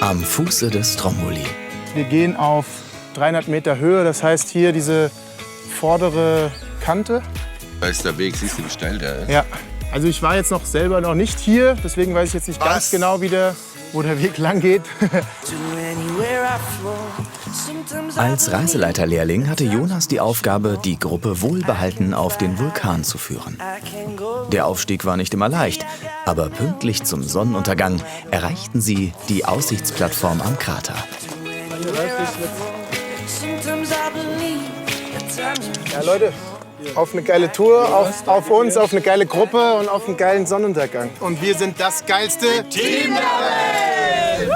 Am Fuße des Stromboli. Wir gehen auf 300 Meter Höhe, das heißt hier diese vordere Kante. Da ist der Weg, siehst du, wie steil der ist? Ja, also ich war jetzt selber noch nicht hier, deswegen weiß ich jetzt nicht ganz genau, wo der Weg lang geht. Als Reiseleiterlehrling hatte Jonas die Aufgabe, die Gruppe wohlbehalten auf den Vulkan zu führen. Der Aufstieg war nicht immer leicht, aber pünktlich zum Sonnenuntergang erreichten sie die Aussichtsplattform am Krater. Ja, Leute, auf eine geile Tour, auf uns, auf eine geile Gruppe und auf einen geilen Sonnenuntergang. Und wir sind das geilste Team der Welt!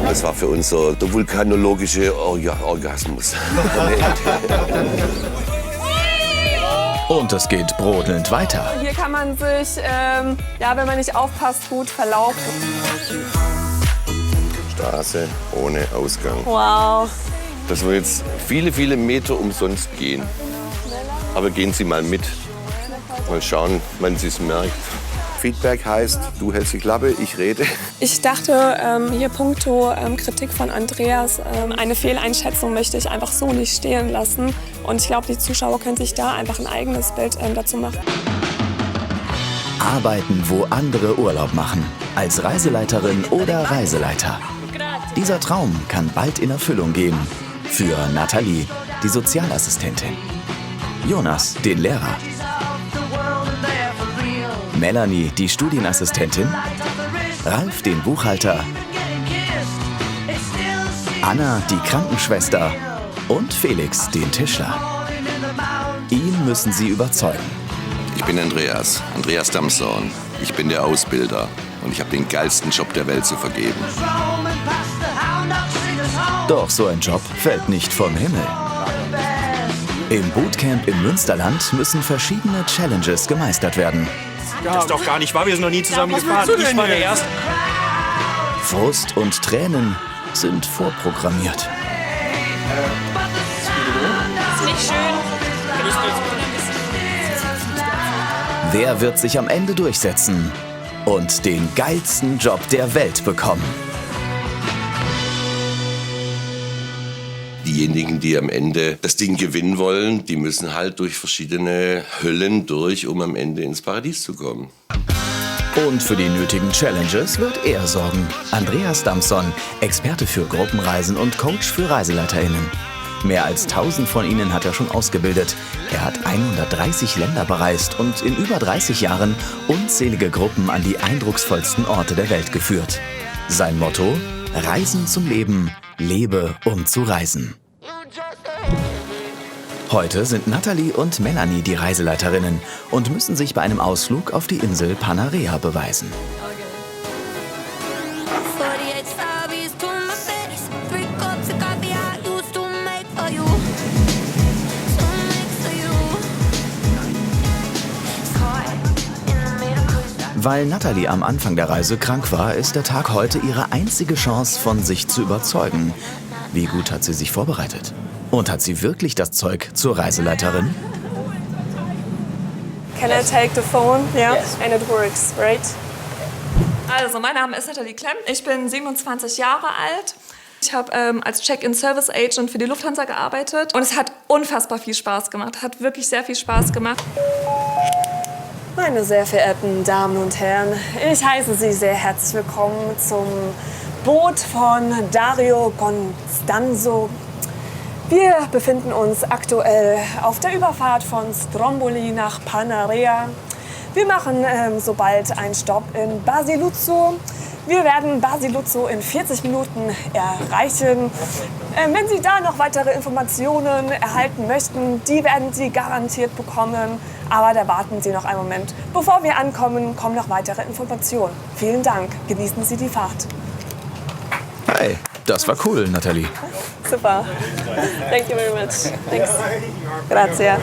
Das war für uns so der vulkanologische Orgasmus. Und es geht brodelnd weiter. Hier kann man sich, wenn man nicht aufpasst, gut verlaufen. Straße ohne Ausgang. Wow. Das wird jetzt viele, viele Meter umsonst gehen. Aber gehen Sie mal mit. Mal schauen, wann Sie es merkt. Feedback heißt, du hältst die Klappe, ich rede. Ich dachte, hier puncto Kritik von Andreas, eine Fehleinschätzung möchte ich einfach so nicht stehen lassen. Und ich glaube, die Zuschauer können sich da einfach ein eigenes Bild dazu machen. Arbeiten, wo andere Urlaub machen. Als Reiseleiterin oder Reiseleiter. Dieser Traum kann bald in Erfüllung gehen. Für Nathalie, die Sozialassistentin. Jonas, den Lehrer. Melanie, die Studienassistentin. Ralf, den Buchhalter. Anna, die Krankenschwester. Und Felix, den Tischler. Ihn müssen sie überzeugen. Ich bin Andreas Damson. Ich bin der Ausbilder und ich habe den geilsten Job der Welt zu vergeben. Doch so ein Job fällt nicht vom Himmel. Im Bootcamp im Münsterland müssen verschiedene Challenges gemeistert werden. Das ist doch gar nicht wahr, wir sind noch nie zusammen gefahren. Ich war der Erste. Frust und Tränen sind vorprogrammiert. Ist nicht schön. Wer wird sich am Ende durchsetzen und den geilsten Job der Welt bekommen? Diejenigen, die am Ende das Ding gewinnen wollen, die müssen halt durch verschiedene Höllen durch, um am Ende ins Paradies zu kommen. Und für die nötigen Challenges wird er sorgen. Andreas Damson, Experte für Gruppenreisen und Coach für ReiseleiterInnen. Mehr als 1000 von ihnen hat er schon ausgebildet. Er hat 130 Länder bereist und in über 30 Jahren unzählige Gruppen an die eindrucksvollsten Orte der Welt geführt. Sein Motto: Reisen zum Leben, lebe um zu reisen. Heute sind Nathalie und Melanie die Reiseleiterinnen und müssen sich bei einem Ausflug auf die Insel Panarea beweisen. Weil Nathalie am Anfang der Reise krank war, ist der Tag heute ihre einzige Chance, von sich zu überzeugen. Wie gut hat sie sich vorbereitet? Und hat sie wirklich das Zeug zur Reiseleiterin? Can I take the phone? Yeah, yes. And it works, right? Also, mein Name ist Nathalie Klemm. Ich bin 27 Jahre alt. Ich habe als Check-in-Service-Agent für die Lufthansa gearbeitet. Und es hat unfassbar viel Spaß gemacht. Hat wirklich sehr viel Spaß gemacht. Meine sehr verehrten Damen und Herren, ich heiße Sie sehr herzlich willkommen zum Boot von Dario Constanzo. Wir befinden uns aktuell auf der Überfahrt von Stromboli nach Panarea. Wir machen sobald einen Stopp in Basiluzzo. Wir werden Basiluzzo in 40 Minuten erreichen. Wenn Sie da noch weitere Informationen erhalten möchten, die werden Sie garantiert bekommen. Aber da warten Sie noch einen Moment. Bevor wir ankommen, kommen noch weitere Informationen. Vielen Dank. Genießen Sie die Fahrt. Hey, das war cool, Nathalie. Super. Thank you very much. Thanks. Grazie.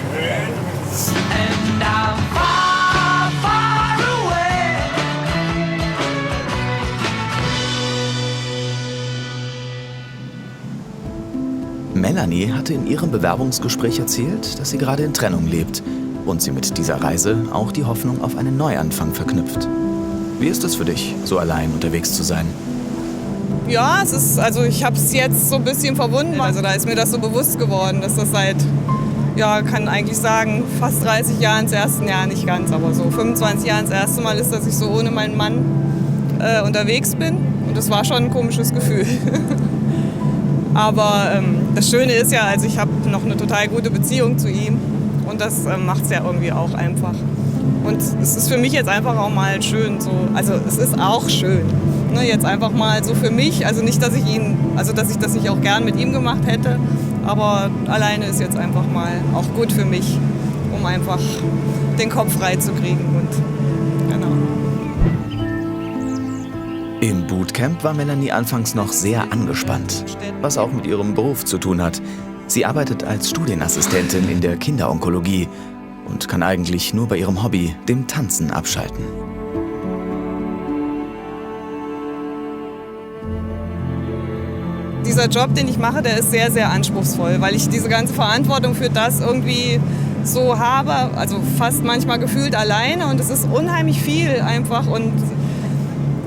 Melanie hatte in ihrem Bewerbungsgespräch erzählt, dass sie gerade in Trennung lebt und sie mit dieser Reise auch die Hoffnung auf einen Neuanfang verknüpft. Wie ist es für dich, so allein unterwegs zu sein? Ja, ich habe es jetzt so ein bisschen verwunden. Also da ist mir das so bewusst geworden, dass das seit, kann eigentlich sagen, fast 30 Jahren, das erste Jahr nicht ganz, aber so 25 Jahren das erste Mal ist, dass ich so ohne meinen Mann unterwegs bin. Und das war schon ein komisches Gefühl. Aber das Schöne ist ja, also ich habe noch eine total gute Beziehung zu ihm. Und das macht es ja irgendwie auch einfach. Und es ist für mich jetzt einfach auch mal schön so, also es ist auch schön, ne, jetzt einfach mal so für mich, also nicht, dass ich das nicht auch gern mit ihm gemacht hätte, aber alleine ist jetzt einfach mal auch gut für mich, um einfach den Kopf frei zu kriegen und genau. Im Bootcamp war Melanie anfangs noch sehr angespannt, was auch mit ihrem Beruf zu tun hat. Sie arbeitet als Studienassistentin in der Kinderonkologie und kann eigentlich nur bei ihrem Hobby, dem Tanzen, abschalten. Dieser Job, den ich mache, der ist sehr, sehr anspruchsvoll, weil ich diese ganze Verantwortung für das irgendwie so habe, also fast manchmal gefühlt alleine und es ist unheimlich viel einfach und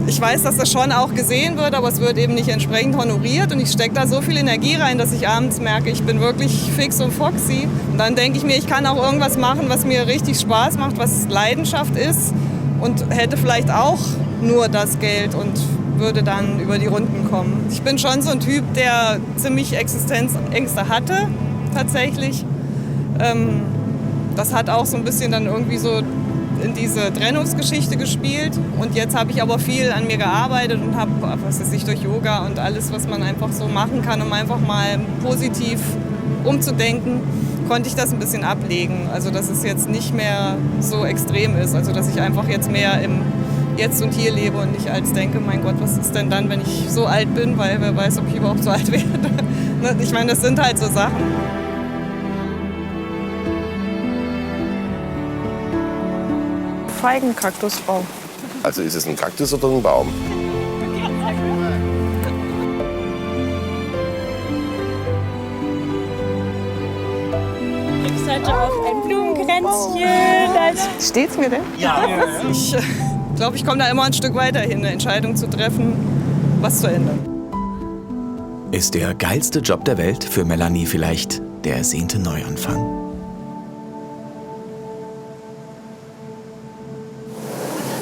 ich weiß, dass das schon auch gesehen wird, aber es wird eben nicht entsprechend honoriert und ich stecke da so viel Energie rein, dass ich abends merke, ich bin wirklich fix und foxy. Und dann denke ich mir, ich kann auch irgendwas machen, was mir richtig Spaß macht, was Leidenschaft ist und hätte vielleicht auch nur das Geld und würde dann über die Runden kommen. Ich bin schon so ein Typ, der ziemlich Existenzängste hatte, tatsächlich. Das hat auch so ein bisschen dann irgendwie so in diese Trennungsgeschichte gespielt und jetzt habe ich aber viel an mir gearbeitet und habe, durch Yoga und alles, was man einfach so machen kann, um einfach mal positiv umzudenken, konnte ich das ein bisschen ablegen. Also dass es jetzt nicht mehr so extrem ist, also dass ich einfach jetzt mehr im Jetzt und Hier lebe und nicht als denke, mein Gott, was ist denn dann, wenn ich so alt bin, weil wer weiß, ob ich überhaupt so alt werde. Ich meine, das sind halt so Sachen. Feigenkaktusbaum. Also ist es ein Kaktus oder ein Baum? Ich hatte auch ein Blumenkränzchen. Steht's mir denn? Ja. Ich glaube, ich komme da immer ein Stück weiter hin, eine Entscheidung zu treffen, was zu ändern. Ist der geilste Job der Welt für Melanie vielleicht der ersehnte Neuanfang?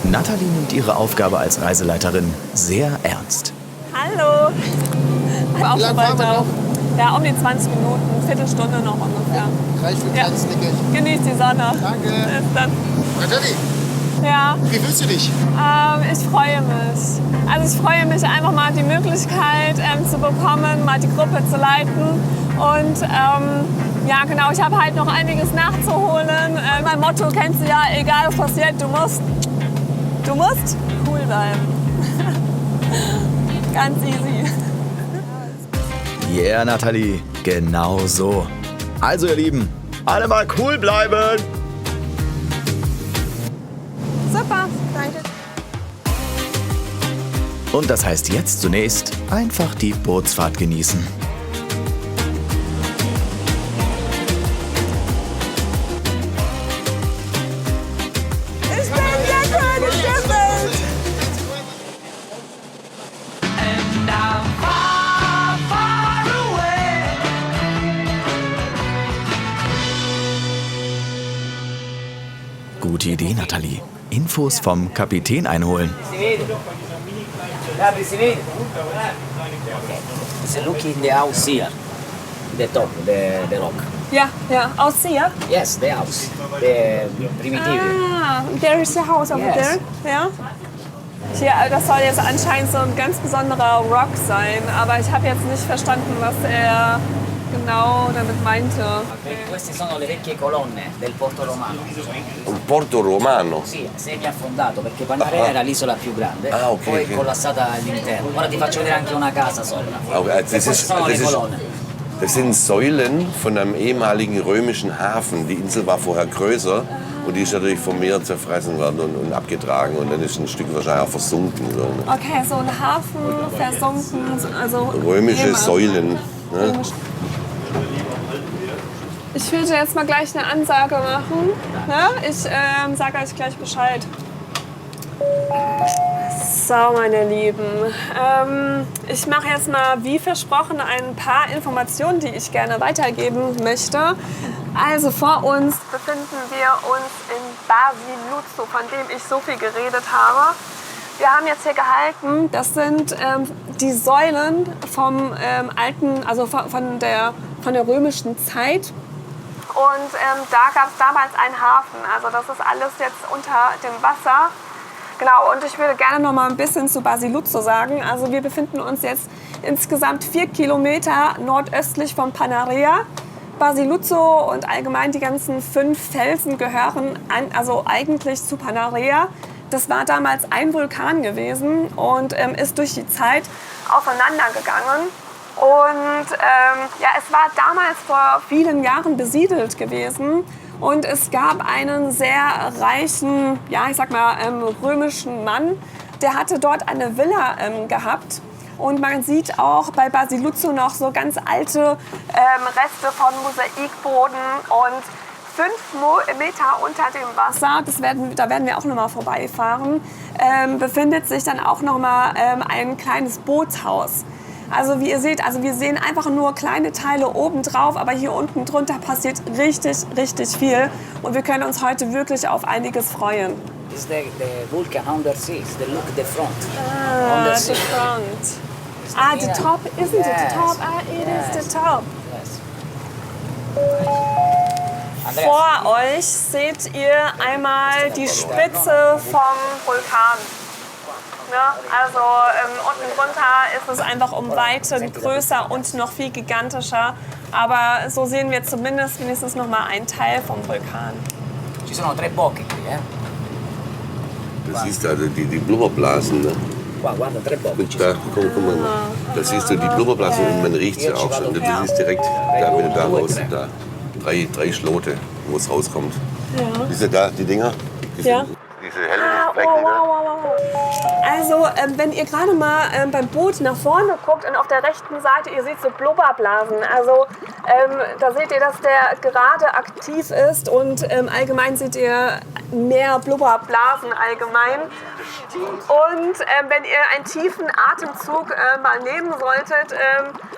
Nathalie nimmt ihre Aufgabe als Reiseleiterin sehr ernst. Hallo. Auch so weiter. Ja, um die 20 Minuten, Viertelstunde noch ungefähr. Reich für ein kleines Nickerchen. Genießt die Sonne. Danke. Bis dann. Nathalie, Ja, wie fühlst du dich? ich freue mich. Also ich freue mich einfach mal die Möglichkeit zu bekommen, mal die Gruppe zu leiten. Und ja genau, ich habe halt noch einiges nachzuholen. Mein Motto kennst du ja, egal was passiert, du musst cool bleiben. Ganz easy. Yeah, Nathalie, genau so. Also ihr Lieben, alle mal cool bleiben. Super, danke. Und das heißt jetzt zunächst einfach die Bootsfahrt genießen. Ich bin der König der Welt. Gute Idee, Nathalie. Infos vom Kapitän einholen. It's looking the house here, the top, the rock. Ja, aus hier. Yes, the house, the primitive. Ah, there is a house over Yes. there. Ja. Hier, das soll jetzt anscheinend so ein ganz besonderer Rock sein, aber ich habe jetzt nicht verstanden, was er genau damit meinte. Queste sono le vecchie colonne del Porto Romano. Un porto romano? Sì, semi-affondato perché Panarea era l'isola più grande, Ah, ok, poi ok. collassata all'interno. Ora ti faccio vedere anche una casa sopra. Das Sono le colonne. Das sind Säulen von einem ehemaligen römischen Hafen. Die Insel war vorher größer und die ist natürlich vom Meer zerfressen worden und abgetragen. Und dann ist ein Stück wahrscheinlich auch versunken. So. Okay, so ein Hafen versunken, also Römische Häme. Säulen. Ne? Ich würde jetzt mal gleich eine Ansage machen. Ja? Ich sage euch gleich Bescheid. So, meine Lieben, ich mache jetzt mal, wie versprochen, ein paar Informationen, die ich gerne weitergeben möchte. Also vor uns befinden wir uns in Basiluzzo, von dem ich so viel geredet habe. Wir haben jetzt hier gehalten, das sind die Säulen vom alten, also von der römischen Zeit. Und da gab es damals einen Hafen, also das ist alles jetzt unter dem Wasser. Genau, und ich würde gerne noch mal ein bisschen zu Basiluzzo sagen. Also wir befinden uns jetzt insgesamt 4 Kilometer nordöstlich von Panarea. Basiluzzo und allgemein die ganzen 5 Felsen gehören also eigentlich zu Panarea. Das war damals ein Vulkan gewesen und ist durch die Zeit auseinandergegangen. Und ja, es war damals vor vielen Jahren besiedelt gewesen. Und es gab einen sehr reichen, ja, ich sag mal, römischen Mann, der hatte dort eine Villa gehabt. Und man sieht auch bei Basiluzzo noch so ganz alte Reste von Mosaikboden. Und 5 Meter unter dem Wasser, da werden wir auch noch mal vorbeifahren, befindet sich dann auch noch mal ein kleines Bootshaus. Also wie ihr seht, wir sehen einfach nur kleine Teile oben drauf, aber hier unten drunter passiert richtig, richtig viel. Und wir können uns heute wirklich auf einiges freuen. This is the volcan on the sea. The look at the front. Ah, the front. Ah, the top, isn't it the top? Ah, it is the top. Andreas. Vor euch seht ihr einmal die Spitze vom Vulkan. Ja, also unten drunter ist es einfach um Weiten größer und noch viel gigantischer. Aber so sehen wir zumindest wenigstens noch mal einen Teil vom Vulkan. Ci sono 3 bocche qui, Du siehst also die Blubberblasen, ne? Qua, guarda, 3 bocche. Und da, guck mal, da siehst du die Blubberblasen und man riecht sie auch schon. Du siehst direkt, da, wenn du da raus, da 3 Schlote, wo es rauskommt. Ja. Siehst du da, die Dinger? Ja. Diese hellen Flecken, wow. Also, wenn ihr gerade mal beim Boot nach vorne guckt und auf der rechten Seite, ihr seht so Blubberblasen. Also, da seht ihr, dass der gerade aktiv ist und allgemein seht ihr mehr Blubberblasen allgemein. Und wenn ihr einen tiefen Atemzug mal nehmen solltet,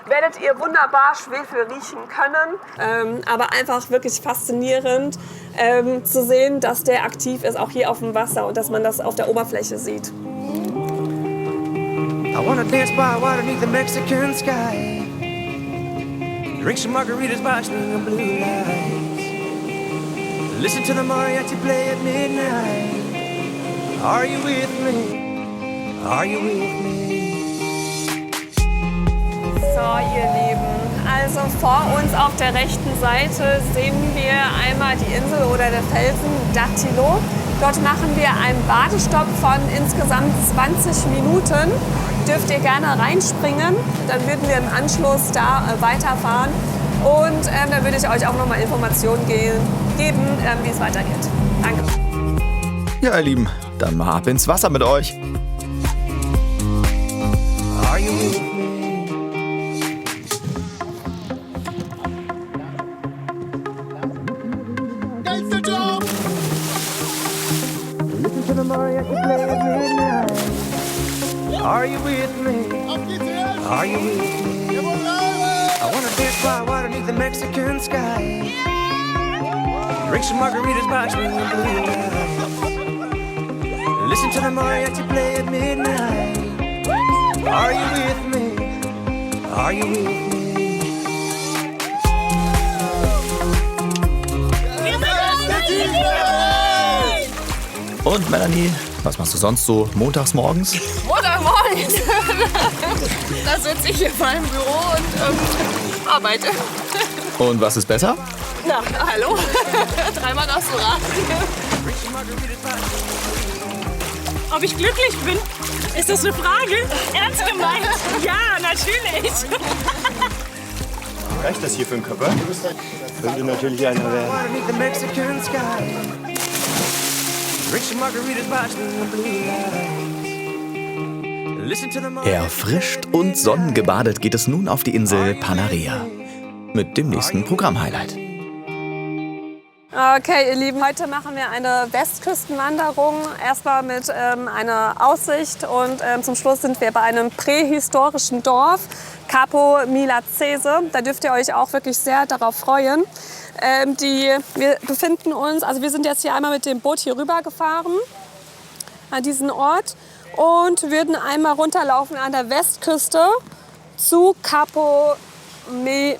werdet ihr wunderbar Schwefel riechen können. Aber einfach wirklich faszinierend zu sehen, dass der aktiv ist, auch hier auf dem Wasser und dass man das auf der Oberfläche sieht. I wanna dance by water beneath the Mexican sky. Drink some margaritas by swinging blue lights. Listen to the mariachi play at midnight. Are you with me? Are you with me? So, ihr Lieben, also vor uns auf der rechten Seite sehen wir einmal die Insel oder der Felsen Dattilo. Dort machen wir einen Badestopp von insgesamt 20 Minuten. Dürft ihr gerne reinspringen, dann würden wir im Anschluss da weiterfahren. Und dann würde ich euch auch noch mal Informationen geben, wie es weitergeht. Danke. Ja, ihr Lieben, dann mal ab ins Wasser mit euch. Are you with me? Geilster Job! Listen to the mariachi play at midnight. Are you with me? Auf geht's her! Are you with me? I wanna dance by water beneath the Mexican sky. Drink some margaritas by swinging blue lights. Listen to the mariachi play at midnight. Are you with me? Are you with me? Und Melanie, was machst du sonst so montags morgens? Montagmorgens. Da sitze ich in meinem Büro und arbeite. Und was ist besser? Na, hallo. Dreimal darfst du raten. Ob ich glücklich bin? Ist das eine Frage? Ernst gemeint? Ja, natürlich. Reicht das hier für den Körper? Könnte natürlich einer werden. Water beneath the Mexican sky. Drink some margaritas by swinging blue lights. Listen to the mariachi. Erfrischt und sonnengebadet geht es nun auf die Insel Panarea. Mit dem nächsten Programmhighlight. Okay, ihr Lieben, heute machen wir eine Westküstenwanderung. Erstmal mit einer Aussicht und zum Schluss sind wir bei einem prähistorischen Dorf, Capo Milazese. Da dürft ihr euch auch wirklich sehr darauf freuen. Wir befinden uns, also wir sind jetzt hier einmal mit dem Boot hier rüber gefahren an diesen Ort und würden einmal runterlaufen an der Westküste zu Capo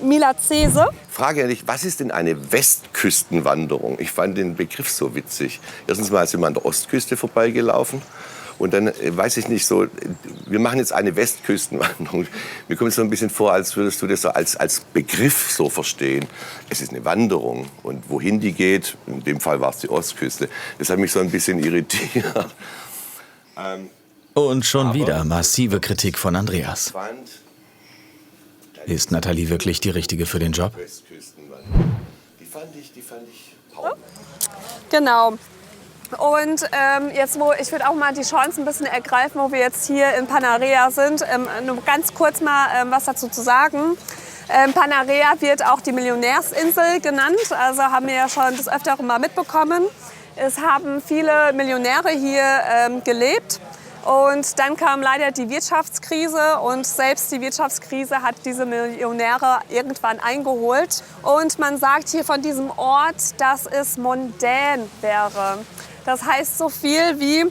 Milazese. Frage ehrlich, was ist denn eine Westküstenwanderung? Ich fand den Begriff so witzig. Erstens mal sind wir an der Ostküste vorbeigelaufen. Und dann, weiß ich nicht, so, wir machen jetzt eine Westküstenwanderung. Mir kommt es so ein bisschen vor, als würdest du das so als Begriff so verstehen. Es ist eine Wanderung. Und wohin die geht, in dem Fall war es die Ostküste. Das hat mich so ein bisschen irritiert. Und schon wieder massive Kritik von Andreas. Ist Nathalie wirklich die Richtige für den Job? Die fand ich Power. Genau. Und jetzt, ich würde auch mal die Chance ein bisschen ergreifen, wo wir jetzt hier in Panarea sind, nur ganz kurz mal was dazu zu sagen. Panarea wird auch die Millionärsinsel genannt, also haben wir ja schon des Öfteren mal mitbekommen. Es haben viele Millionäre hier gelebt. Und dann kam leider die Wirtschaftskrise und selbst die Wirtschaftskrise hat diese Millionäre irgendwann eingeholt. Und man sagt hier von diesem Ort, dass es mondän wäre. Das heißt so viel wie,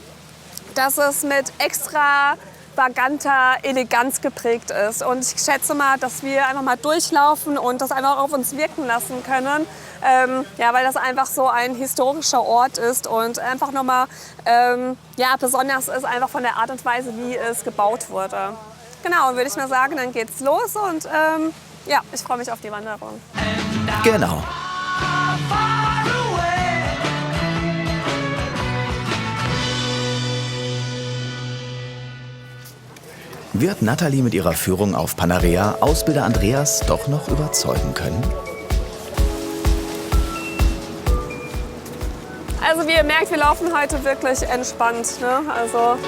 dass es mit extravaganter Eleganz geprägt ist. Und ich schätze mal, dass wir einfach mal durchlaufen und das einfach auf uns wirken lassen können. Ja, weil das einfach so ein historischer Ort ist und einfach nochmal besonders ist einfach von der Art und Weise, wie es gebaut wurde. Genau, und würde ich mal sagen, dann geht's los und ja, ich freue mich auf die Wanderung. Genau. Wird Nathalie mit ihrer Führung auf Panarea Ausbilder Andreas doch noch überzeugen können? Also wie ihr merkt, wir laufen heute wirklich entspannt. Ne? Also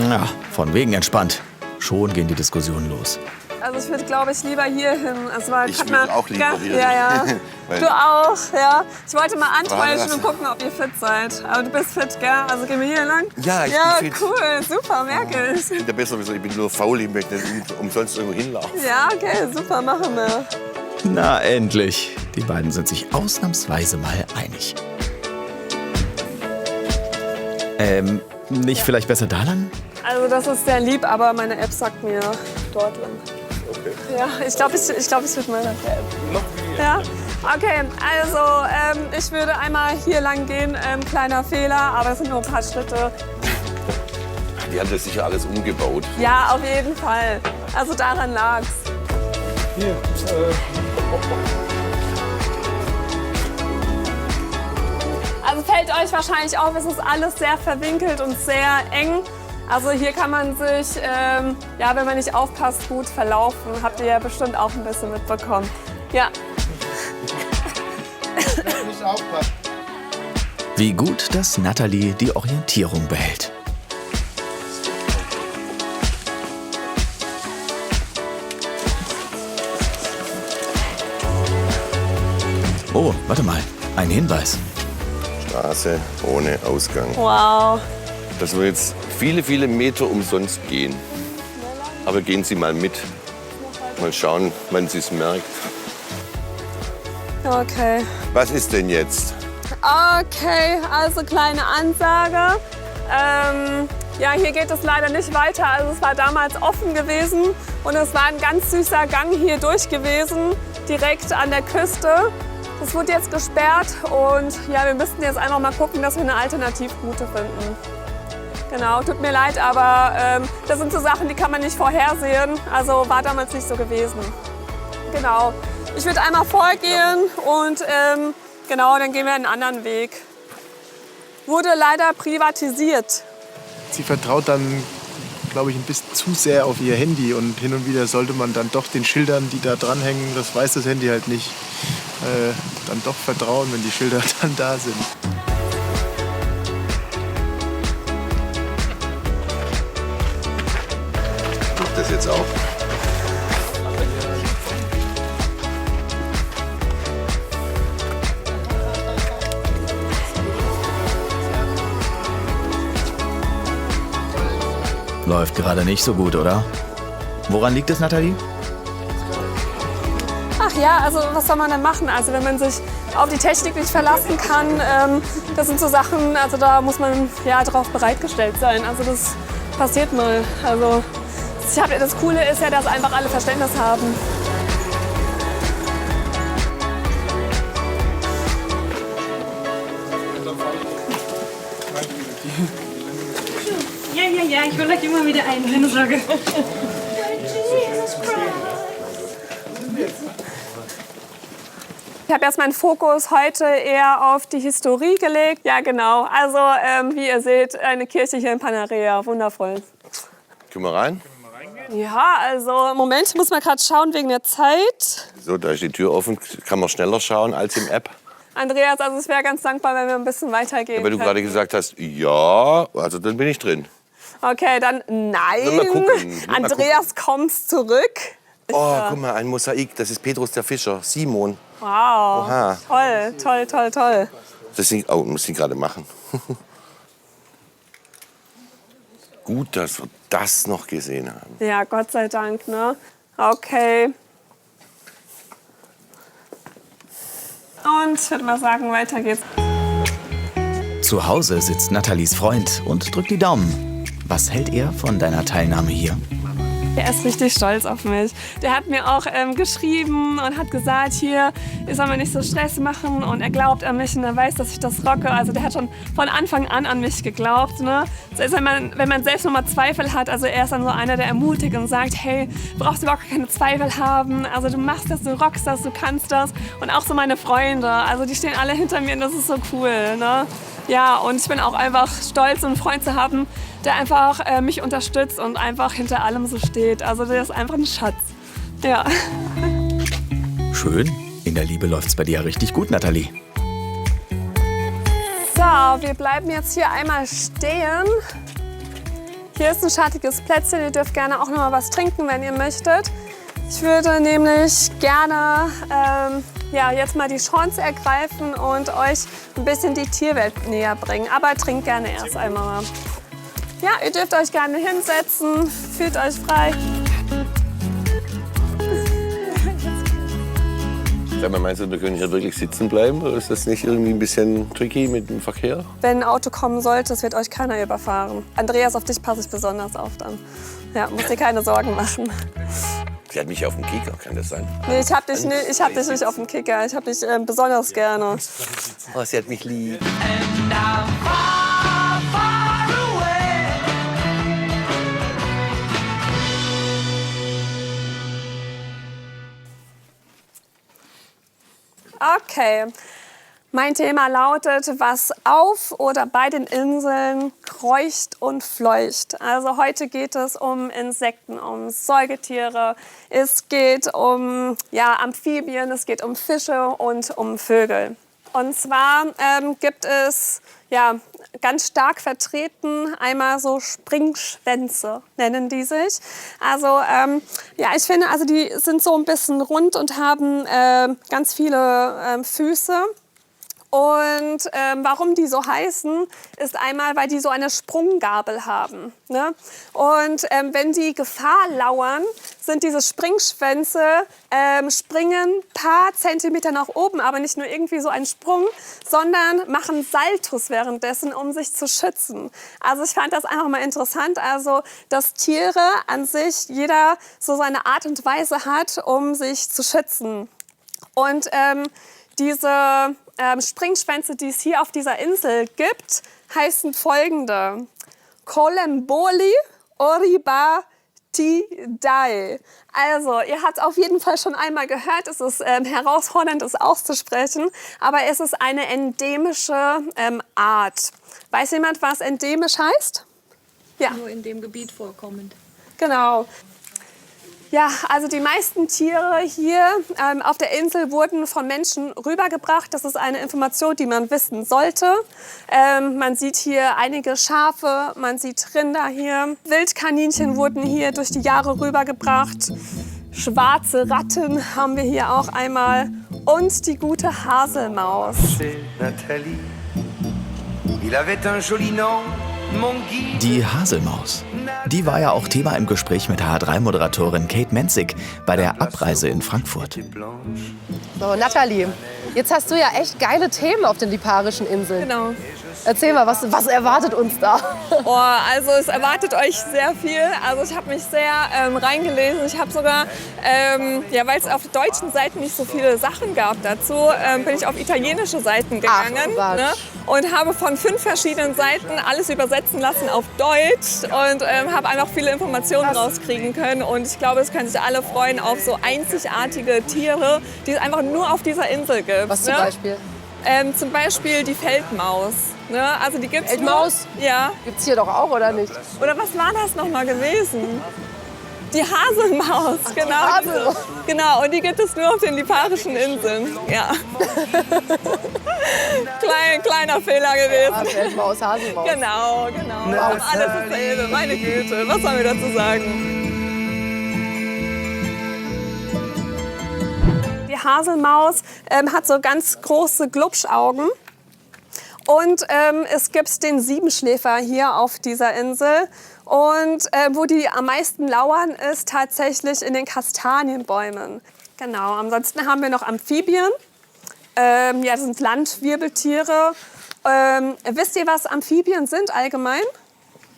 Ja, von wegen entspannt. Schon gehen die Diskussionen los. Also ich würde, glaube ich, lieber hier hin. Also, Ich würde auch lieber hier hin. Ja, ja. Weil- Du auch, ja. Ich wollte mal antäuschen und gucken, ob ihr fit seid. Aber du bist fit, gell? Also gehen wir hier lang? Ja, ich bin fit. Cool, super, merke ich. Ich bin der Bessere, ich bin nur faul, ich möchte nicht umsonst irgendwo hinlaufen. Ja, okay, super, machen wir. Na endlich. Die beiden sind sich ausnahmsweise mal einig. Nicht vielleicht besser da lang? Also das ist sehr lieb, aber meine App sagt mir dort lang. Okay. Ja, ich glaube, ich würde mal nach der App. Ja? Okay, also ich würde einmal hier lang gehen. Kleiner Fehler, aber das sind nur ein paar Schritte. Die haben das sicher alles umgebaut. Ja, auf jeden Fall. Also daran lag's. Hier, Also fällt euch wahrscheinlich auf, es ist alles sehr verwinkelt und sehr eng. Also hier kann man sich, ja, wenn man nicht aufpasst, gut verlaufen. Habt ihr ja bestimmt auch ein bisschen mitbekommen. Ja. nicht aufpassen. Wie gut, dass Nathalie die Orientierung behält. Oh, warte mal. Ein Hinweis. Straße ohne Ausgang. Wow. Dass wir jetzt viele, viele Meter umsonst gehen. Aber gehen Sie mal mit. Mal schauen, wann Sie es merkt. Okay. Was ist denn jetzt? Okay, also kleine Ansage. Ja, hier geht es leider nicht weiter. Also es war damals offen gewesen und es war ein ganz süßer Gang hier durch gewesen, direkt an der Küste. Das wurde jetzt gesperrt und ja, wir müssten jetzt einfach mal gucken, dass wir eine Alternativroute finden. Genau, tut mir leid, aber das sind so Sachen, die kann man nicht vorhersehen. Also war damals nicht so gewesen. Genau. Ich würde einmal vorgehen und genau, dann gehen wir einen anderen Weg. Wurde leider privatisiert. Sie vertraut dann, glaube ich, ein bisschen zu sehr auf ihr Handy und hin und wieder sollte man dann doch den Schildern, die da dranhängen, das weiß das Handy halt nicht, dann doch vertrauen, wenn die Schilder dann da sind. Macht das jetzt auch? Läuft gerade nicht so gut, oder? Woran liegt es, Nathalie? Ach ja, also was soll man denn machen? Also wenn man sich auf die Technik nicht verlassen kann, das sind so Sachen, also da muss man ja darauf bereitgestellt sein. Also das passiert mal. Also das Coole ist ja, dass einfach alle Verständnis haben. Ja, ich will euch immer wieder ein, keine Sorge. Ich habe jetzt meinen Fokus heute eher auf die Historie gelegt. Ja, genau. Also, wie ihr seht, eine Kirche hier in Panarea. Wundervoll. Können wir rein? Ja, also im Moment muss man gerade schauen wegen der Zeit. So, da ist die Tür offen. Kann man schneller schauen als im App. Andreas, also es wäre ganz dankbar, wenn wir ein bisschen weitergehen. Weil du gerade gesagt hast, ja, also dann bin ich drin. Okay, dann nein. Mal gucken. Andreas, kommst zurück. Oh, guck mal, ein Mosaik. Das ist Petrus der Fischer, Simon. Wow, Oha. toll. Oh, muss ich gerade machen. Gut, dass wir das noch gesehen haben. Ja, Gott sei Dank, ne? Okay. Und ich würde mal sagen, weiter geht's. Zu Hause sitzt Nathalies Freund und drückt die Daumen. Was hält er von deiner Teilnahme hier? Er ist richtig stolz auf mich. Der hat mir auch geschrieben und hat gesagt, hier, ich soll mir nicht so Stress machen. Und er glaubt an mich und er weiß, dass ich das rocke. Also der hat schon von Anfang an mich geglaubt. Ne? Das ist, wenn man selbst noch mal Zweifel hat, also er ist dann so einer, der ermutigt und sagt, hey, brauchst du überhaupt keine Zweifel haben. Also du machst das, du rockst das, du kannst das. Und auch so meine Freunde, also die stehen alle hinter mir und das ist so cool. Ne? Ja, und ich bin auch einfach stolz, einen Freund zu haben, der einfach mich unterstützt und einfach hinter allem so steht. Also der ist einfach ein Schatz. Ja. Schön. In der Liebe läuft's bei dir ja richtig gut, Nathalie. So, wir bleiben jetzt hier einmal stehen. Hier ist ein schattiges Plätzchen. Ihr dürft gerne auch noch mal was trinken, wenn ihr möchtet. Ich würde nämlich gerne jetzt mal die Chance ergreifen und euch ein bisschen die Tierwelt näher bringen. Aber trinkt gerne erst einmal. Ja, ihr dürft euch gerne hinsetzen, fühlt euch frei. Sag mal, meinst du, wir können hier wirklich sitzen bleiben? Oder ist das nicht irgendwie ein bisschen tricky mit dem Verkehr? Wenn ein Auto kommen sollte, es wird euch keiner überfahren. Andreas, auf dich passe ich besonders auf dann. Ja, musst dir keine Sorgen machen. Sie hat mich auf dem Kicker, kann das sein? Nee, ich hab dich nicht auf dem Kicker. Ich hab dich besonders gerne. Oh, sie hat mich lieb. Okay, mein Thema lautet, was auf oder bei den Inseln kreucht und fleucht. Also heute geht es um Insekten, um Säugetiere, es geht um Amphibien, es geht um Fische und um Vögel. Und zwar gibt es ganz stark vertreten einmal so Springschwänze, nennen die sich. Also ich finde, also die sind so ein bisschen rund und haben ganz viele Füße. Und warum die so heißen, ist einmal, weil die so eine Sprunggabel haben. Ne? Und wenn die Gefahr lauern, sind diese Springschwänze, springen ein paar Zentimeter nach oben, aber nicht nur irgendwie so einen Sprung, sondern machen Saltos währenddessen, um sich zu schützen. Also ich fand das einfach mal interessant, also dass Tiere an sich, jeder so seine Art und Weise hat, um sich zu schützen. Und diese Springschwänze, die es hier auf dieser Insel gibt, heißen folgende: Kolemboli oribatidae. Also, ihr habt auf jeden Fall schon einmal gehört, es ist herausfordernd, es auszusprechen, aber es ist eine endemische Art. Weiß jemand, was endemisch heißt? Ja. Nur in dem Gebiet vorkommend. Genau. Ja, also die meisten Tiere hier auf der Insel wurden von Menschen rübergebracht. Das ist eine Information, die man wissen sollte. Man sieht hier einige Schafe, man sieht Rinder hier. Wildkaninchen wurden hier durch die Jahre rübergebracht. Schwarze Ratten haben wir hier auch einmal. Und die gute Haselmaus. C'est Nathalie. Il avait un joli nom, Die Haselmaus. Die war ja auch Thema im Gespräch mit HR3-Moderatorin Kate Menzig bei der Abreise in Frankfurt. So, Nathalie, jetzt hast du ja echt geile Themen auf den Liparischen Inseln. Genau. Erzähl mal, was erwartet uns da? Oh, also es erwartet euch sehr viel. Also ich habe mich sehr reingelesen. Ich habe sogar, ja, weil es auf deutschen Seiten nicht so viele Sachen gab dazu, bin ich auf italienische Seiten gegangen. Ne? Und habe von 5 verschiedenen Seiten alles übersetzen lassen auf Deutsch und habe einfach viele Informationen rauskriegen können. Und ich glaube, es können sich alle freuen auf so einzigartige Tiere, die es einfach nur auf dieser Insel gibt. Was zum Beispiel? Zum Beispiel die Feldmaus. Ne? Also die gibt's Feldmaus? Nur, ja. Gibt's hier doch auch, oder nicht? Oder was war das noch mal gewesen? Die Haselmaus, ach, genau. Die Hasel. Genau, und die gibt es nur auf den Liparischen Inseln. Ja. Kleiner Fehler gewesen. Ah, Feldmaus, Haselmaus. Genau. Wow. Alles dasselbe, meine Güte. Was sollen wir dazu sagen? Die Haselmaus hat so ganz große Glubschaugen. Und es gibt den Siebenschläfer hier auf dieser Insel. Und wo die am meisten lauern, ist tatsächlich in den Kastanienbäumen. Genau, ansonsten haben wir noch Amphibien. Ja, das sind Landwirbeltiere. Wisst ihr, was Amphibien sind allgemein?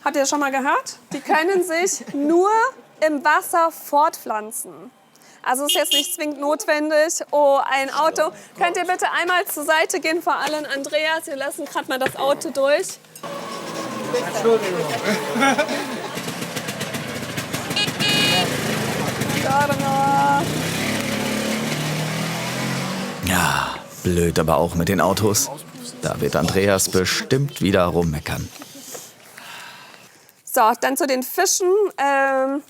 Habt ihr das schon mal gehört? Die können sich nur im Wasser fortpflanzen. Also ist jetzt nicht zwingend notwendig. Oh, ein Auto. Könnt ihr bitte einmal zur Seite gehen, vor allem Andreas? Wir lassen gerade mal das Auto durch. Entschuldigung. Ja, blöd aber auch mit den Autos. Da wird Andreas bestimmt wieder rummeckern. So, dann zu den Fischen.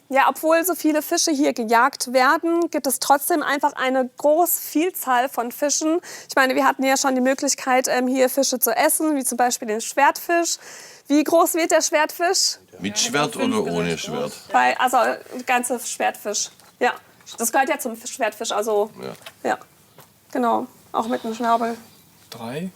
Ja, obwohl so viele Fische hier gejagt werden, gibt es trotzdem einfach eine große Vielzahl von Fischen. Ich meine, wir hatten ja schon die Möglichkeit, hier Fische zu essen, wie zum Beispiel den Schwertfisch. Wie groß wird der Schwertfisch? Mit Schwert oder ohne Schwert? Also ganze Schwertfisch. Ja, das gehört ja zum Schwertfisch. Also ja, genau, auch mit einem Schnabel. 3.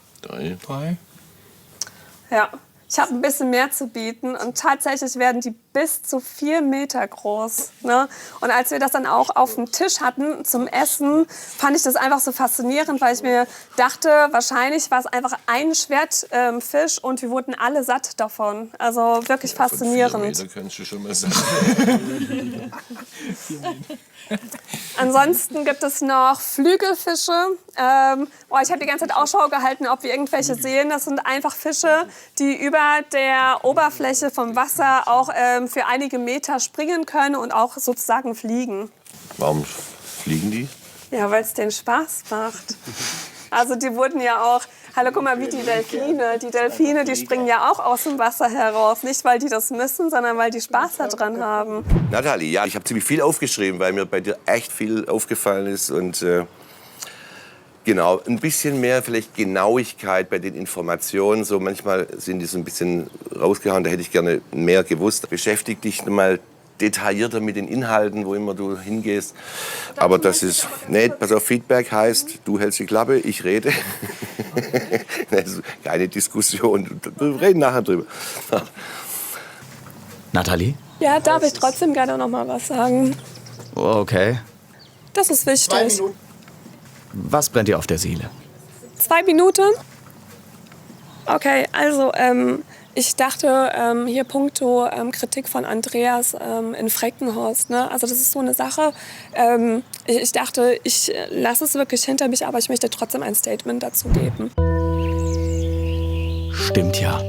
Ja. Ich habe ein bisschen mehr zu bieten und tatsächlich werden die bis zu 4 Meter groß. Ne? Und als wir das dann auch auf dem Tisch hatten zum Essen, fand ich das einfach so faszinierend, weil ich mir dachte, wahrscheinlich war es einfach ein Schwertfisch und wir wurden alle satt davon. Also wirklich faszinierend. Von 4 Meter kannst du schon mal sagen. Ansonsten gibt es noch Flügelfische. Ich habe die ganze Zeit Ausschau gehalten, ob wir irgendwelche sehen. Das sind einfach Fische, die über der Oberfläche vom Wasser auch für einige Meter springen können und auch sozusagen fliegen. Warum fliegen die? Ja, weil es denen Spaß macht. Also die wurden ja auch, hallo, guck mal, wie die Delfine. Die Delfine, die springen ja auch aus dem Wasser heraus. Nicht, weil die das müssen, sondern weil die Spaß daran haben. Nathalie, ja, ich habe ziemlich viel aufgeschrieben, weil mir bei dir echt viel aufgefallen ist. Und genau, ein bisschen mehr vielleicht Genauigkeit bei den Informationen. So manchmal sind die so ein bisschen rausgehauen, da hätte ich gerne mehr gewusst. Beschäftig dich mal detaillierter mit den Inhalten, wo immer du hingehst. Aber das ist, nee, pass auf, Feedback heißt, du hältst die Klappe, ich rede. Keine Diskussion, wir reden nachher drüber. Nathalie? Ja, darf ich trotzdem gerne noch mal was sagen? Okay. Das ist wichtig. Was brennt dir auf der Seele? 2 Minuten? Okay, also ich dachte hier puncto Kritik von Andreas in Freckenhorst. Ne? Also das ist so eine Sache. Ich dachte, ich lasse es wirklich hinter mich, aber ich möchte trotzdem ein Statement dazu geben. Stimmt ja.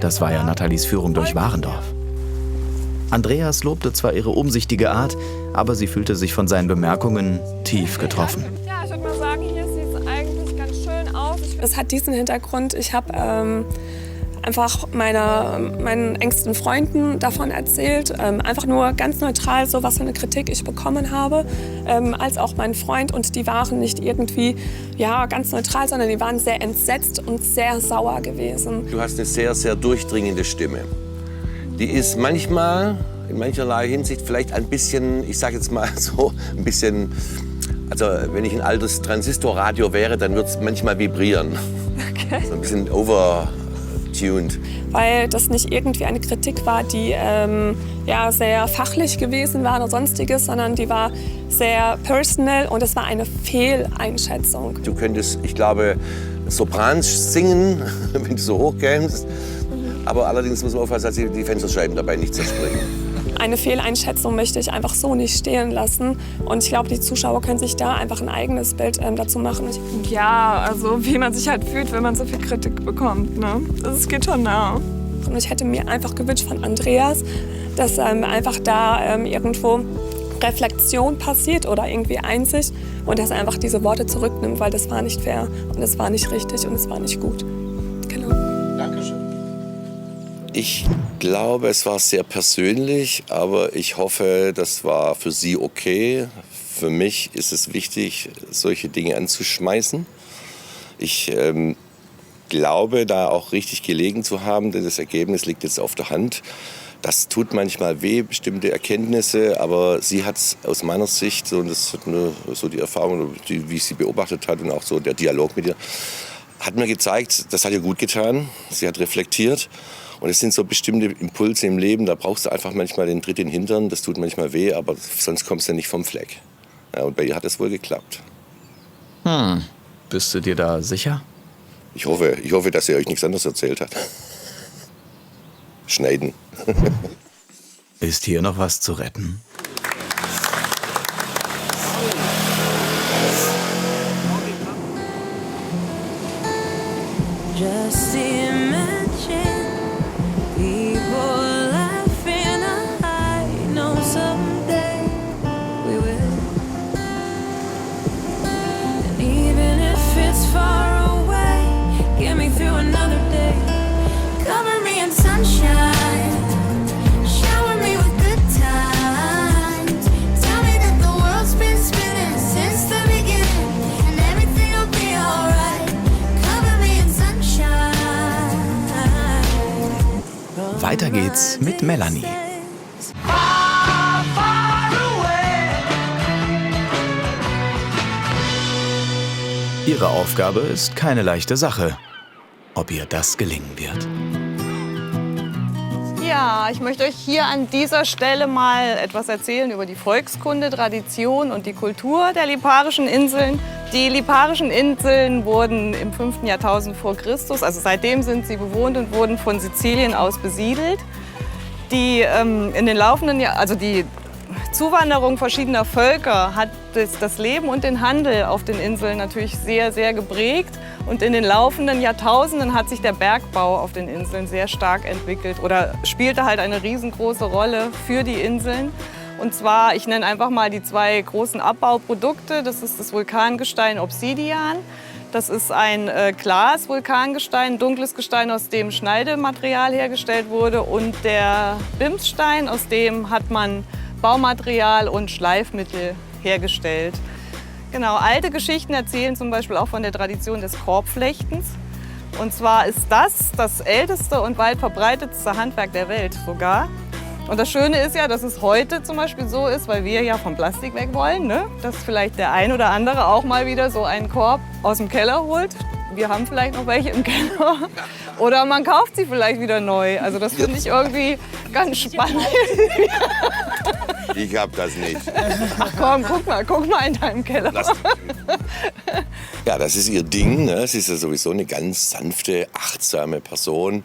Das war ja Nathalies Führung durch Warendorf. Andreas lobte zwar ihre umsichtige Art, aber sie fühlte sich von seinen Bemerkungen tief getroffen. Ja, ich würde mal sagen, hier sieht es eigentlich ganz schön aus. Es hat diesen Hintergrund. Ich habe einfach meinen engsten Freunden davon erzählt. Einfach nur ganz neutral, so was für eine Kritik ich bekommen habe. Als auch mein Freund. Und die waren nicht irgendwie ganz neutral, sondern die waren sehr entsetzt und sehr sauer gewesen. Du hast eine sehr, sehr durchdringende Stimme. Die ist manchmal, in mancherlei Hinsicht, vielleicht ein bisschen, ich sage jetzt mal so, ein bisschen, also wenn ich ein altes Transistorradio wäre, dann würde es manchmal vibrieren. Okay. So ein bisschen tuned. Weil das nicht irgendwie eine Kritik war, die sehr fachlich gewesen war oder sonstiges, sondern die war sehr personal und es war eine Fehleinschätzung. Du könntest, ich glaube, Soprans singen, wenn du so hoch kämst. Aber allerdings muss man aufpassen, dass die Fensterscheiben dabei nicht zerspringen. Eine Fehleinschätzung möchte ich einfach so nicht stehen lassen. Und ich glaube, die Zuschauer können sich da einfach ein eigenes Bild dazu machen. Ja, also wie man sich halt fühlt, wenn man so viel Kritik bekommt. Ne? Das geht schon nah. Und ich hätte mir einfach gewünscht von Andreas, dass einfach da irgendwo Reflexion passiert oder irgendwie Einsicht und dass er einfach diese Worte zurücknimmt, weil das war nicht fair und es war nicht richtig und es war nicht gut. Genau. Dankeschön. Ich glaube, es war sehr persönlich, aber ich hoffe, das war für Sie okay. Für mich ist es wichtig, solche Dinge anzuschmeißen. Ich glaube, da auch richtig gelegen zu haben, denn das Ergebnis liegt jetzt auf der Hand. Das tut manchmal weh, bestimmte Erkenntnisse, aber sie hat es aus meiner Sicht, und das hat nur so die Erfahrung, wie ich sie beobachtet habe und auch so der Dialog mit ihr, hat mir gezeigt, das hat ihr gut getan. Sie hat reflektiert. Und es sind so bestimmte Impulse im Leben, da brauchst du einfach manchmal den Tritt in den Hintern, das tut manchmal weh, aber sonst kommst du nicht vom Fleck. Ja, und bei ihr hat es wohl geklappt. Bist du dir da sicher? Ich hoffe, dass sie euch nichts anderes erzählt hat. Schneiden. Ist hier noch was zu retten? Just imagine people laughing. I know someday we will. And even if it's far away, get me through another day. Cover me in sunshine, shower me with good times. Tell me that the world's been spinning since the beginning, and everything will be alright. Cover me in sunshine. Weiter geht's mit Melanie. Far, far away. Ihre Aufgabe ist keine leichte Sache. Ob ihr das gelingen wird? Ja, ich möchte euch hier an dieser Stelle mal etwas erzählen über die Volkskunde, Tradition und die Kultur der Liparischen Inseln. Die Liparischen Inseln wurden im 5. Jahrtausend vor Christus, also seitdem sind sie bewohnt und wurden von Sizilien aus besiedelt. Die in den laufenden Jahren, also die Zuwanderung verschiedener Völker hat das Leben und den Handel auf den Inseln natürlich sehr, sehr geprägt. Und in den laufenden Jahrtausenden hat sich der Bergbau auf den Inseln sehr stark entwickelt oder spielte halt eine riesengroße Rolle für die Inseln. Und zwar, ich nenne einfach mal die zwei großen Abbauprodukte. Das ist das Vulkangestein Obsidian. Das ist ein Glas-Vulkangestein, dunkles Gestein, aus dem Schneidematerial hergestellt wurde. Und der Bimsstein, aus dem hat man Baumaterial und Schleifmittel hergestellt. Genau, alte Geschichten erzählen zum Beispiel auch von der Tradition des Korbflechtens. Und zwar ist das älteste und weit verbreitetste Handwerk der Welt sogar. Und das Schöne ist ja, dass es heute zum Beispiel so ist, weil wir ja vom Plastik weg wollen, ne? Dass vielleicht der ein oder andere auch mal wieder so einen Korb aus dem Keller holt. Wir haben vielleicht noch welche im Keller. Oder man kauft sie vielleicht wieder neu. Also das finde ich irgendwie ganz spannend. Ich hab das nicht. Ach komm, guck mal in deinem Keller. Ja, das ist ihr Ding. Ne? Sie ist ja sowieso eine ganz sanfte, achtsame Person.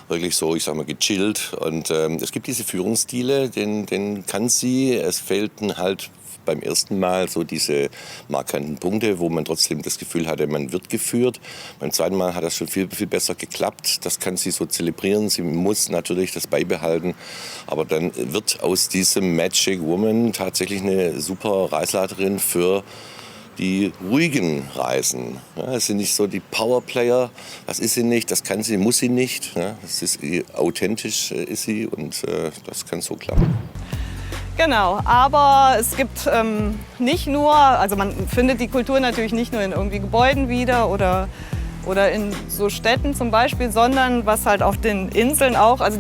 Wirklich so, ich sag mal, gechillt. Und es gibt diese Führungsstile, den kann sie. Es fehlten halt beim ersten Mal so diese markanten Punkte, wo man trotzdem das Gefühl hatte, man wird geführt. Beim zweiten Mal hat das schon viel, viel besser geklappt. Das kann sie so zelebrieren. Sie muss natürlich das beibehalten. Aber dann wird aus diesem Magic Woman tatsächlich eine super Reisleiterin für die ruhigen Reisen. Ja, es sind nicht so die Powerplayer, das ist sie nicht, das kann sie, muss sie nicht. Ja, das ist authentisch ist sie und das kann so klappen. Genau, aber es gibt nicht nur, also man findet die Kultur natürlich nicht nur in irgendwie Gebäuden wieder oder in so Städten zum Beispiel, sondern was halt auf den Inseln auch, also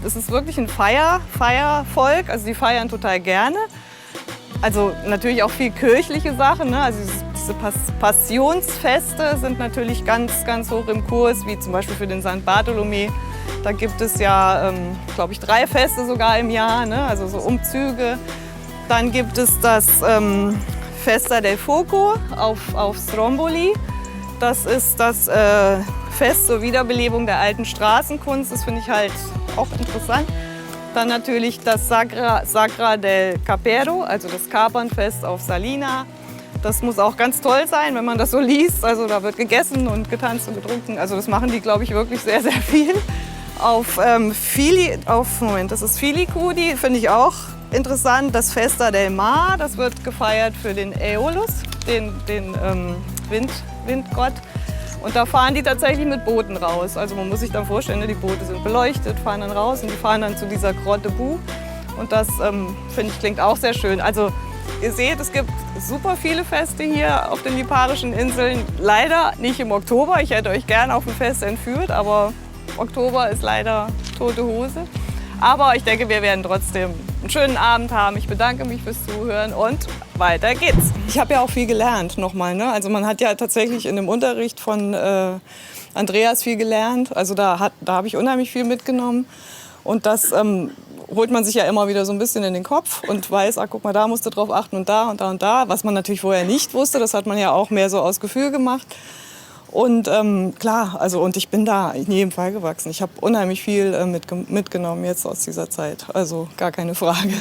es ist wirklich ein Feiervolk, also die feiern total gerne. Also natürlich auch viel kirchliche Sachen, ne? Also das nächste Passionsfeste sind natürlich ganz, ganz hoch im Kurs, wie zum Beispiel für den St. Bartholomä. Da gibt es ja, glaube ich, 3 Feste sogar im Jahr, ne? Also so Umzüge. Dann gibt es das Festa del Fuoco auf Stromboli. Das ist das Fest zur Wiederbelebung der alten Straßenkunst. Das finde ich halt auch interessant. Dann natürlich das Sagra del Capero, also das Kapernfest auf Salina. Das muss auch ganz toll sein, wenn man das so liest. Also da wird gegessen und getanzt und getrunken. Also das machen die, glaube ich, wirklich sehr, sehr viel. Das ist Filicudi, finde ich auch interessant. Das Festa del Mar, das wird gefeiert für den Aeolus, den Windgott. Und da fahren die tatsächlich mit Booten raus. Also man muss sich dann vorstellen, die Boote sind beleuchtet, fahren dann raus und die fahren dann zu dieser Grotte Bu. Und das, finde ich, klingt auch sehr schön. Also ihr seht, es gibt super viele Feste hier auf den Liparischen Inseln. Leider nicht im Oktober. Ich hätte euch gerne auf ein Fest entführt, aber Oktober ist leider tote Hose. Aber ich denke, wir werden trotzdem einen schönen Abend haben. Ich bedanke mich fürs Zuhören und weiter geht's. Ich habe ja auch viel gelernt nochmal, ne? Also man hat ja tatsächlich in dem Unterricht von Andreas viel gelernt. Also da habe ich unheimlich viel mitgenommen. Und das holt man sich ja immer wieder so ein bisschen in den Kopf und weiß, guck mal, da musst du drauf achten und da und da und da. Was man natürlich vorher nicht wusste, das hat man ja auch mehr so aus Gefühl gemacht. Und klar, also und ich bin da in jedem Fall gewachsen. Ich habe unheimlich viel mitgenommen jetzt aus dieser Zeit. Also gar keine Frage.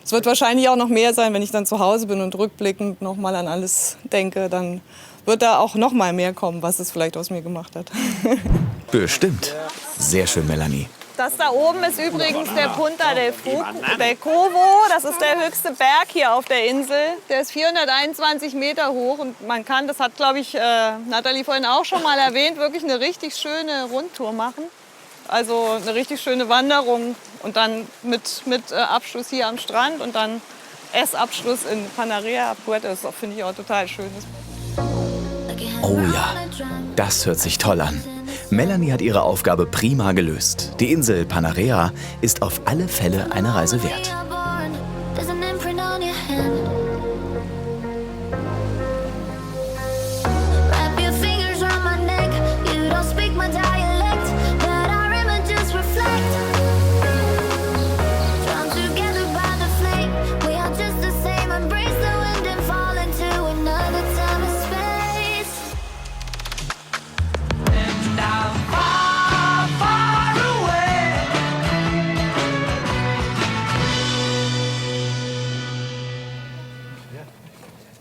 Es wird wahrscheinlich auch noch mehr sein, wenn ich dann zu Hause bin und rückblickend noch mal an alles denke. Dann wird da auch noch mal mehr kommen, was es vielleicht aus mir gemacht hat. Bestimmt. Sehr schön, Melanie. Das da oben ist übrigens der Punta del Covo. Das ist der höchste Berg hier auf der Insel. Der ist 421 Meter hoch und man kann, das hat, glaube ich, Nathalie vorhin auch schon mal erwähnt, wirklich eine richtig schöne Rundtour machen. Also eine richtig schöne Wanderung und dann mit Abschluss hier am Strand und dann Essabschluss in Panarea, Puerto. Das finde ich auch total schön. Oh ja, das hört sich toll an. Melanie hat ihre Aufgabe prima gelöst. Die Insel Panarea ist auf alle Fälle eine Reise wert.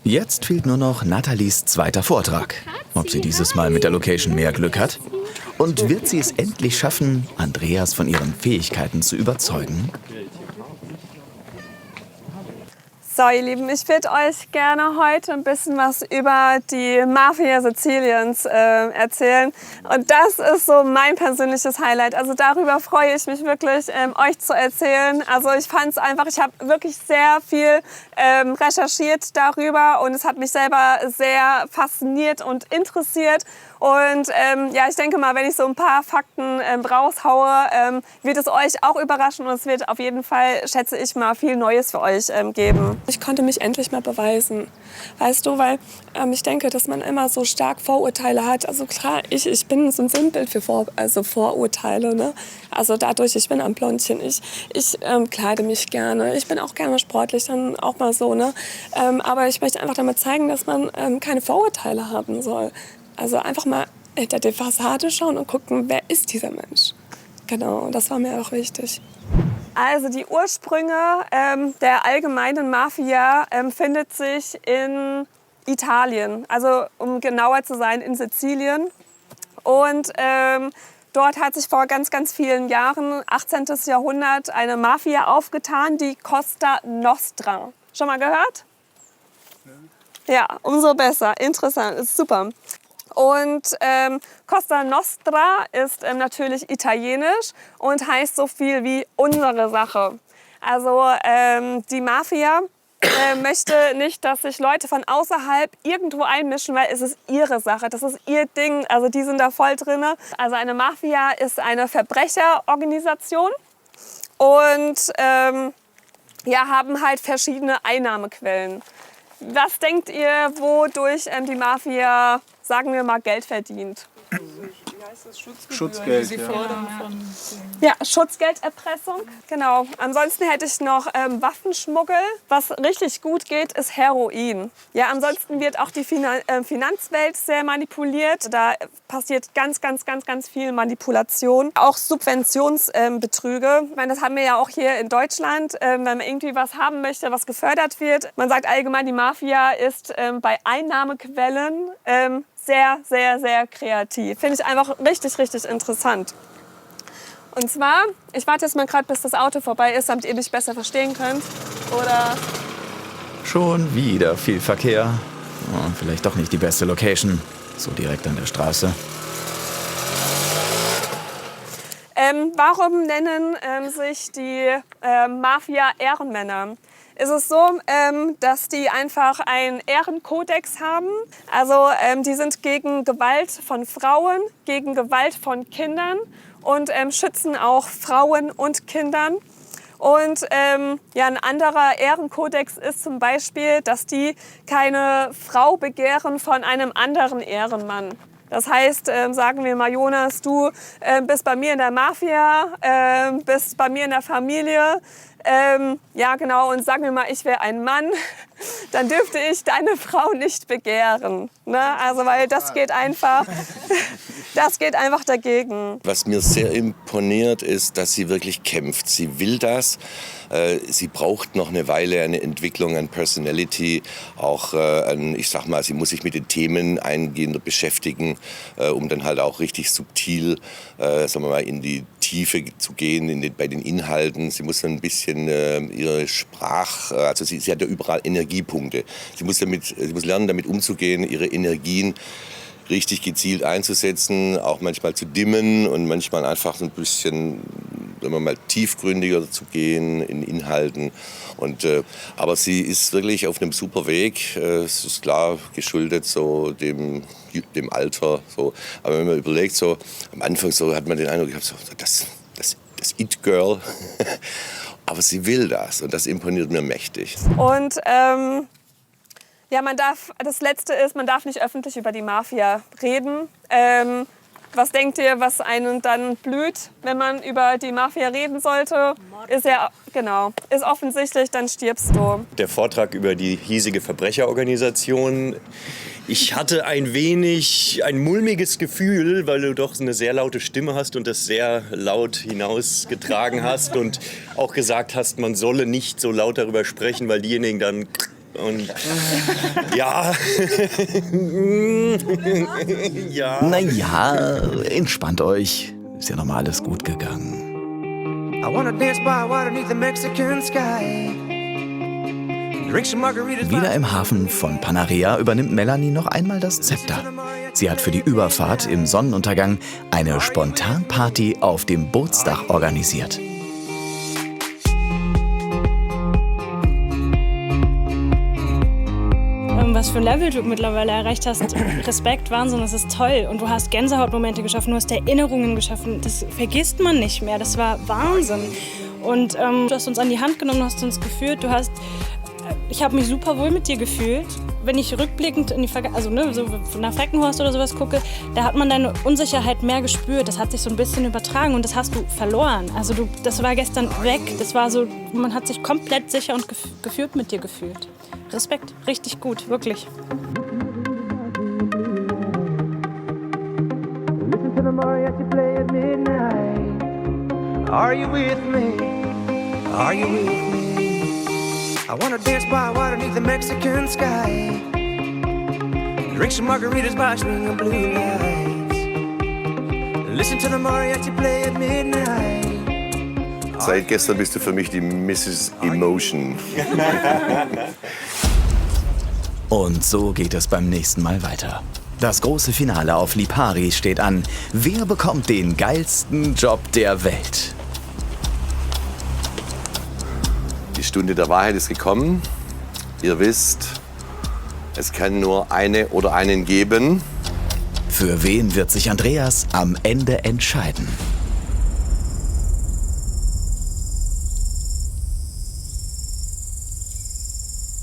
Jetzt fehlt nur noch Nathalies zweiter Vortrag. Ob sie dieses Mal mit der Location mehr Glück hat? Und wird sie es endlich schaffen, Andreas von ihren Fähigkeiten zu überzeugen? So, ihr Lieben, ich würde euch gerne heute ein bisschen was über die Mafia Siziliens erzählen. Und das ist so mein persönliches Highlight. Also darüber freue ich mich wirklich, euch zu erzählen. Also ich fand es einfach, ich habe wirklich sehr viel recherchiert darüber und es hat mich selber sehr fasziniert und interessiert. Und ja, ich denke mal, wenn ich so ein paar Fakten raushaue, wird es euch auch überraschen und es wird auf jeden Fall, schätze ich mal, viel Neues für euch geben. Ich konnte mich endlich mal beweisen, weißt du, weil ich denke, dass man immer so stark Vorurteile hat. Also klar, ich bin so ein Sinnbild für Vorurteile, ne? Also dadurch, ich bin ein Blondchen, ich kleide mich gerne, ich bin auch gerne sportlich, dann auch mal so, ne? Aber ich möchte einfach damit zeigen, dass man keine Vorurteile haben soll. Also einfach mal hinter die Fassade schauen und gucken, wer ist dieser Mensch. Genau, das war mir auch wichtig. Also die Ursprünge der allgemeinen Mafia findet sich in Italien, also um genauer zu sein in Sizilien. Und dort hat sich vor ganz, ganz vielen Jahren, 18. Jahrhundert, eine Mafia aufgetan, die Cosa Nostra. Schon mal gehört? Ja, umso besser. Interessant, ist super. Und Cosa Nostra ist natürlich italienisch und heißt so viel wie unsere Sache. Also die Mafia möchte nicht, dass sich Leute von außerhalb irgendwo einmischen, weil es ist ihre Sache, das ist ihr Ding. Also die sind da voll drin. Also eine Mafia ist eine Verbrecherorganisation und ja, haben halt verschiedene Einnahmequellen. Was denkt ihr, wodurch die Mafia, sagen wir mal, Geld verdient? Schutzgeld, ja. Ja, Schutzgelderpressung. Genau. Ansonsten hätte ich noch Waffenschmuggel. Was richtig gut geht, ist Heroin. Ja, ansonsten wird auch die Finanzwelt sehr manipuliert. Da passiert ganz viel Manipulation. Auch Subventionsbetrüge. Ich meine, das haben wir ja auch hier in Deutschland. Wenn man irgendwie was haben möchte, was gefördert wird. Man sagt allgemein, die Mafia ist bei Einnahmequellen sehr kreativ. Finde ich einfach richtig interessant. Und zwar, ich warte jetzt mal gerade, bis das Auto vorbei ist, damit ihr mich besser verstehen könnt. Oder... Schon wieder viel Verkehr. Oh, vielleicht doch nicht die beste Location. So direkt an der Straße. Warum nennen sich die Mafia Ehrenmänner? Ist es so, dass die einfach einen Ehrenkodex haben. Also die sind gegen Gewalt von Frauen, gegen Gewalt von Kindern und schützen auch Frauen und Kindern. Und ja, ein anderer Ehrenkodex ist zum Beispiel, dass die keine Frau begehren von einem anderen Ehrenmann. Das heißt, sagen wir mal, Jonas, du bist bei mir in der Mafia, bist bei mir in der Familie. Ja, genau, und sagen wir mal, ich wäre ein Mann, dann dürfte ich deine Frau nicht begehren. Ne? Also, weil das geht einfach dagegen. Was mir sehr imponiert, ist, dass sie wirklich kämpft. Sie will das. Sie braucht noch eine Weile eine Entwicklung an Personality. Auch ich sag mal, sie muss sich mit den Themen eingehender beschäftigen, um dann halt auch richtig subtil, sagen wir mal, in die Tiefe zu gehen bei den Inhalten. Sie muss dann ein bisschen ihre also sie hat ja überall Energiepunkte. Sie muss lernen, damit umzugehen, ihre Energien richtig gezielt einzusetzen, auch manchmal zu dimmen und manchmal einfach so ein bisschen, sagen wir mal, tiefgründiger zu gehen in Inhalten. Aber sie ist wirklich auf einem super Weg. Es ist klar geschuldet so dem Alter. So. Aber wenn man überlegt, so am Anfang so hat man den Eindruck gehabt, so, das It-Girl. Aber sie will das und das imponiert mir mächtig. Und ja, das Letzte ist, man darf nicht öffentlich über die Mafia reden. Was denkt ihr, was einen dann blüht, wenn man über die Mafia reden sollte? Ist offensichtlich, dann stirbst du. Der Vortrag über die hiesige Verbrecherorganisation. Ich hatte ein mulmiges Gefühl, weil du doch eine sehr laute Stimme hast und das sehr laut hinausgetragen hast und auch gesagt hast, man solle nicht so laut darüber sprechen, weil diejenigen dann... Und ja. Ja. Naja, entspannt euch. Ist ja nochmal alles gut gegangen. I wanna dance by water beneath the Mexican sky. Drink some margaritas. Wieder im Hafen von Panarea übernimmt Melanie noch einmal das Zepter. Sie hat für die Überfahrt im Sonnenuntergang eine Spontanparty auf dem Bootsdach organisiert. Was für ein Level du mittlerweile erreicht hast. Respekt, Wahnsinn, das ist toll. Und du hast Gänsehautmomente geschaffen, du hast Erinnerungen geschaffen. Das vergisst man nicht mehr. Das war Wahnsinn. Und du hast uns an die Hand genommen, hast uns geführt. Ich habe mich super wohl mit dir gefühlt. Wenn ich rückblickend in die Vergangenheit, so nach Freckenhorst oder sowas gucke, da hat man deine Unsicherheit mehr gespürt. Das hat sich so ein bisschen übertragen und das hast du verloren. Also das war gestern weg. Das war so, man hat sich komplett sicher und geführt mit dir gefühlt. Respekt, richtig gut, wirklich. Listen to the mariachi play at midnight. Are you with me? Are you with me? I wanna dance by water beneath the Mexican sky. Drink some margaritas by swinging blue lights. Listen to the mariachi play at midnight. Seit gestern bist du für mich die Mrs. Emotion. Und so geht es beim nächsten Mal weiter. Das große Finale auf Lipari steht an. Wer bekommt den geilsten Job der Welt? Die Stunde der Wahrheit ist gekommen. Ihr wisst, es kann nur eine oder einen geben. Für wen wird sich Andreas am Ende entscheiden?